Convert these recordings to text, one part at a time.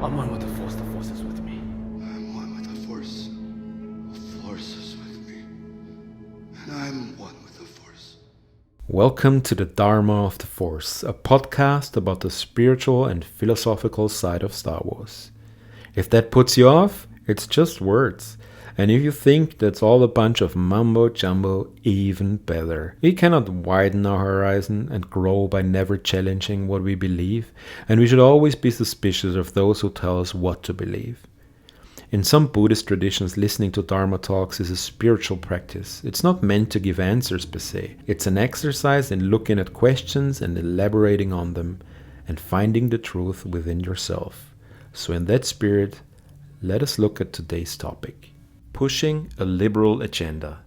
I'm one with the Force is with me. I'm one with the Force. The Force is with me. And I'm one with the Force. Welcome to the Dharma of the Force, a podcast about the spiritual and philosophical side of Star Wars. If that puts you off, it's just words. And if you think that's all a bunch of mumbo jumbo, even better. We cannot widen our horizon and grow by never challenging what we believe, and we should always be suspicious of those who tell us what to believe. In some Buddhist traditions, listening to Dharma talks is a spiritual practice. It's not meant to give answers per se. It's an exercise in looking at questions and elaborating on them and finding the truth within yourself. So in that spirit, let us look at today's topic. Pushing a liberal agenda.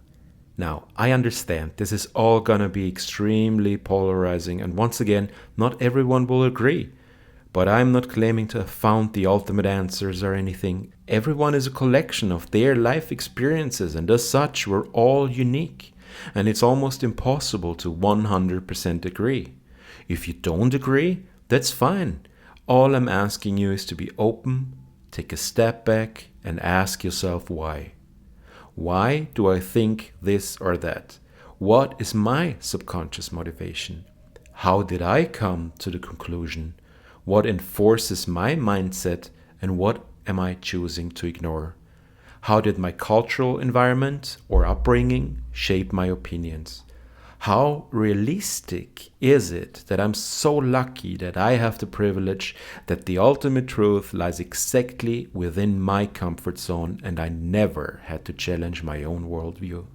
Now, I understand this is all gonna be extremely polarizing, and once again, not everyone will agree. But I'm not claiming to have found the ultimate answers or anything. Everyone is a collection of their life experiences, and as such, we're all unique. And it's almost impossible to 100% agree. If you don't agree, that's fine. All I'm asking you is to be open, take a step back, and ask yourself why. Why do I think this or that? What is my subconscious motivation? How did I come to the conclusion? What enforces my mindset, and what am I choosing to ignore? How did my cultural environment or upbringing shape my opinions? How realistic is it that I'm so lucky that I have the privilege that the ultimate truth lies exactly within my comfort zone and I never had to challenge my own worldview?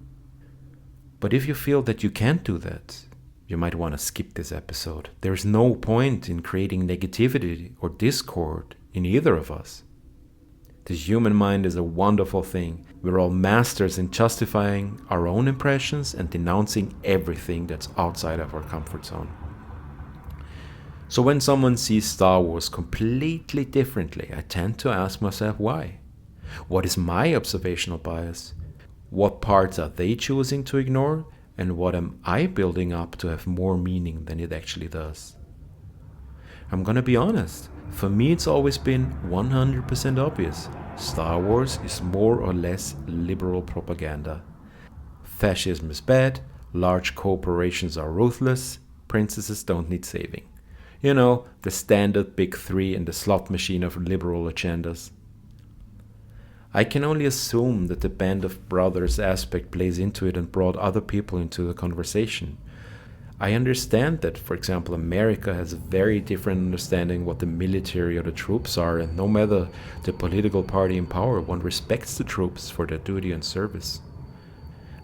But if you feel that you can't do that, you might want to skip this episode. There's no point in creating negativity or discord in either of us. The human mind is a wonderful thing. We're all masters in justifying our own impressions and denouncing everything that's outside of our comfort zone. So when someone sees Star Wars completely differently, I tend to ask myself why. What is my observational bias? What parts are they choosing to ignore? And what am I building up to have more meaning than it actually does? I'm gonna be honest. For me, it's always been 100% obvious. Star Wars is more or less liberal propaganda. Fascism is bad, large corporations are ruthless, princesses don't need saving. You know, the standard big three in the slot machine of liberal agendas. I can only assume that the band of brothers aspect plays into it and brought other people into the conversation. I understand that, for example, America has a very different understanding what the military or the troops are, and no matter the political party in power, one respects the troops for their duty and service.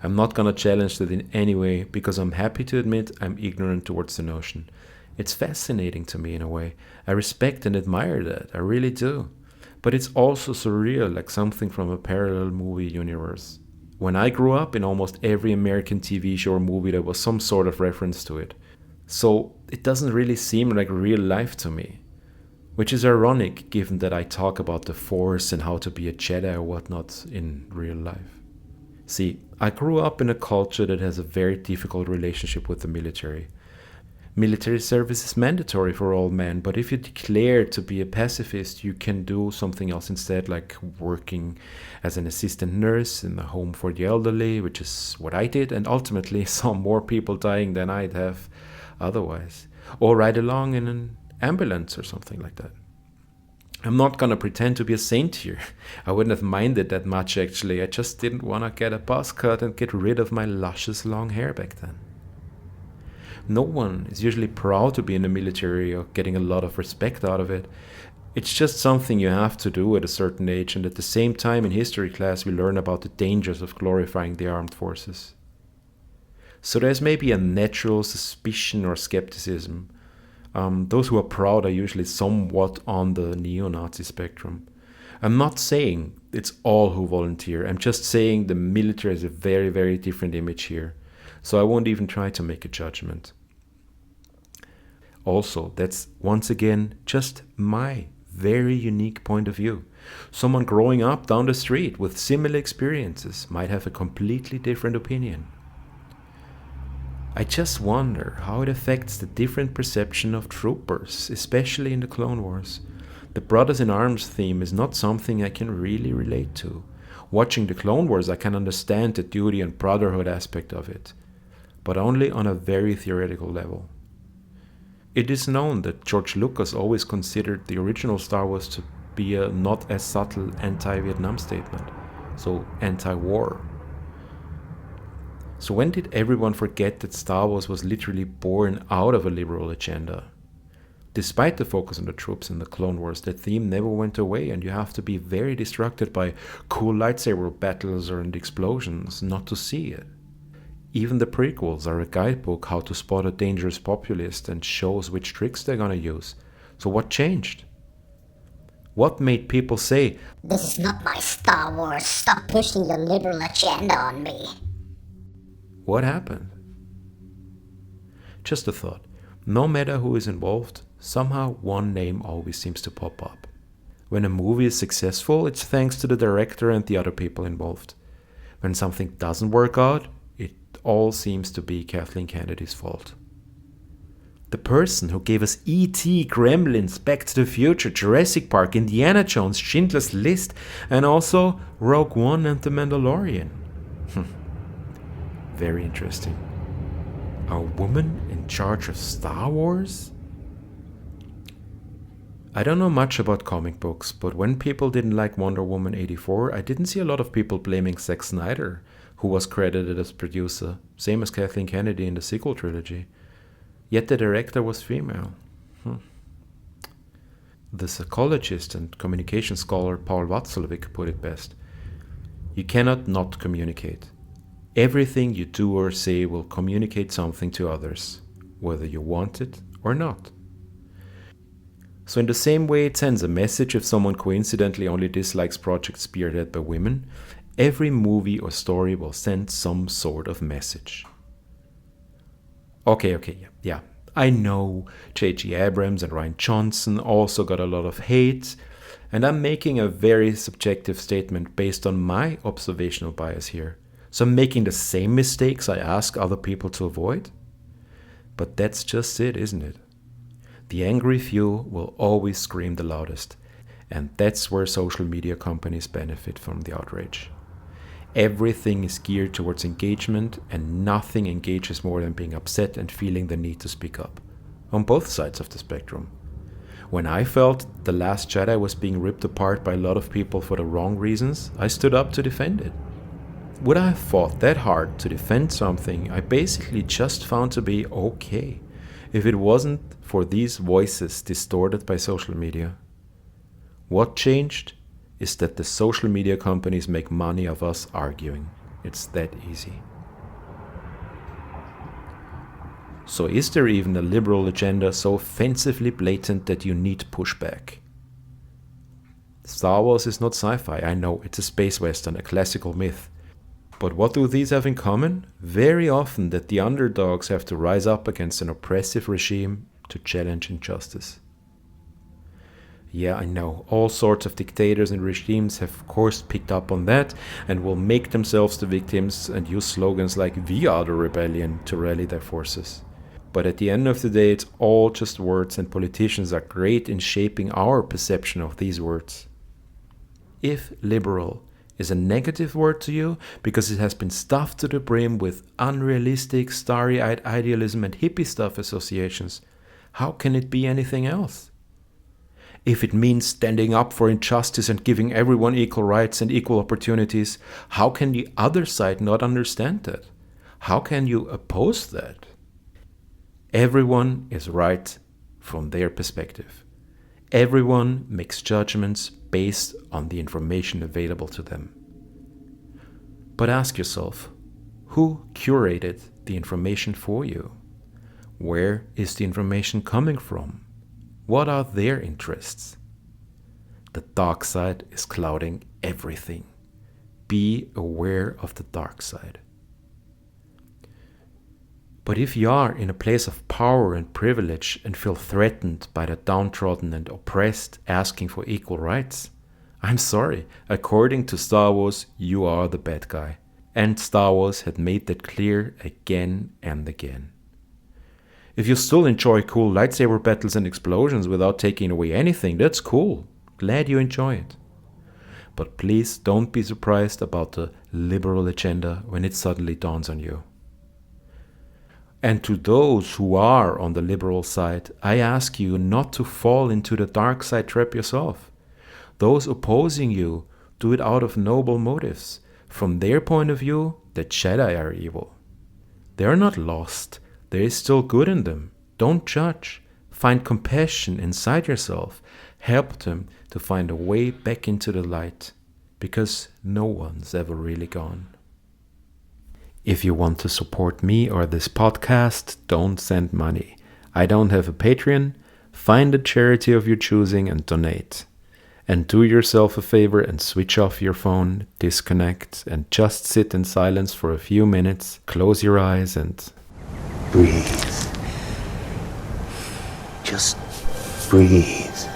I'm not gonna challenge that in any way, because I'm happy to admit I'm ignorant towards the notion. It's fascinating to me in a way. I respect and admire that, I really do. But it's also surreal, like something from a parallel movie universe. When I grew up, in almost every American TV show or movie there was some sort of reference to it. So it doesn't really seem like real life to me. Which is ironic given that I talk about the Force and how to be a Jedi or whatnot in real life. See, I grew up in a culture that has a very difficult relationship with the military. Military service is mandatory for all men, but if you declare to be a pacifist, you can do something else instead, like working as an assistant nurse in a home for the elderly, which is what I did, and ultimately saw more people dying than I'd have otherwise. Or ride along in an ambulance or something like that. I'm not gonna pretend to be a saint here. I wouldn't have minded that much actually. I just didn't wanna get a buzz cut and get rid of my luscious long hair back then. No one is usually proud to be in the military or getting a lot of respect out of it. It's just something you have to do at a certain age, and at the same time in history class we learn about the dangers of glorifying the armed forces. So there's maybe a natural suspicion or skepticism. Those who are proud are usually somewhat on the neo-Nazi spectrum. I'm not saying it's all who volunteer, I'm just saying the military has a very, very different image here. So I won't even try to make a judgment. Also, that's once again just my very unique point of view. Someone growing up down the street with similar experiences might have a completely different opinion. I just wonder how it affects the different perception of troopers, especially in the Clone Wars. The Brothers in Arms theme is not something I can really relate to. Watching the Clone Wars, I can understand the duty and brotherhood aspect of it, but only on a very theoretical level. It is known that George Lucas always considered the original Star Wars to be a not as subtle anti-Vietnam statement, so anti-war. So when did everyone forget that Star Wars was literally born out of a liberal agenda? Despite the focus on the troops in the Clone Wars, that theme never went away, and you have to be very distracted by cool lightsaber battles and explosions not to see it. Even the prequels are a guidebook how to spot a dangerous populist and shows which tricks they're gonna use. So what changed? What made people say, "This is not my Star Wars, stop pushing your liberal agenda on me"? what happened? Just a thought. No matter who is involved, somehow one name always seems to pop up. When a movie is successful, it's thanks to the director and the other people involved. When something doesn't work out, it all seems to be Kathleen Kennedy's fault. The person who gave us E.T., Gremlins, Back to the Future, Jurassic Park, Indiana Jones, Schindler's List, and also Rogue One and The Mandalorian. Very interesting. A woman in charge of Star Wars? I don't know much about comic books, but when people didn't like Wonder Woman 84, I didn't see a lot of people blaming Zack Snyder, who was credited as producer, same as Kathleen Kennedy in the sequel trilogy. Yet the director was female. The psychologist and communication scholar Paul Watzlawick put it best. You cannot not communicate. Everything you do or say will communicate something to others, whether you want it or not. So in the same way it sends a message if someone coincidentally only dislikes projects spearheaded by women, every movie or story will send some sort of message. Okay, yeah. I know J.G. Abrams and Rian Johnson also got a lot of hate, and I'm making a very subjective statement based on my observational bias here. So I'm making the same mistakes I ask other people to avoid? But that's just it, isn't it? The angry few will always scream the loudest, and that's where social media companies benefit from the outrage. Everything is geared towards engagement, and nothing engages more than being upset and feeling the need to speak up. On both sides of the spectrum. When I felt The Last Jedi was being ripped apart by a lot of people for the wrong reasons, I stood up to defend it. Would I have fought that hard to defend something I basically just found to be okay if it wasn't for these voices distorted by social media? What changed is that the social media companies make money of us arguing. It's that easy. So is there even a liberal agenda so offensively blatant that you need pushback? Star Wars is not sci-fi, I know, it's a space western, a classical myth. But what do these have in common? Very often that the underdogs have to rise up against an oppressive regime to challenge injustice. Yeah, I know, all sorts of dictators and regimes have of course picked up on that and will make themselves the victims and use slogans like "We are the rebellion" to rally their forces. But at the end of the day, it's all just words, and politicians are great in shaping our perception of these words. If liberal is a negative word to you because it has been stuffed to the brim with unrealistic, starry-eyed idealism and hippie stuff associations, how can it be anything else? If it means standing up for injustice and giving everyone equal rights and equal opportunities, how can the other side not understand that? How can you oppose that? Everyone is right from their perspective. Everyone makes judgments based on the information available to them. But ask yourself, who curated the information for you? Where is the information coming from? What are their interests? The dark side is clouding everything. Be aware of the dark side. But if you are in a place of power and privilege and feel threatened by the downtrodden and oppressed asking for equal rights, I'm sorry, according to Star Wars, you are the bad guy. And Star Wars had made that clear again and again. If you still enjoy cool lightsaber battles and explosions without taking away anything, that's cool. Glad you enjoy it. But please don't be surprised about the liberal agenda when it suddenly dawns on you. And to those who are on the liberal side, I ask you not to fall into the dark side trap yourself. Those opposing you do it out of noble motives. From their point of view, the Jedi are evil. They are not lost. There is still good in them. Don't judge. Find compassion inside yourself. Help them to find a way back into the light, because no one's ever really gone. If you want to support me or this podcast, don't send money. I don't have a Patreon. Find a charity of your choosing and donate. And do yourself a favor and switch off your phone, disconnect, and just sit in silence for a few minutes. Close your eyes and breathe. Just breathe.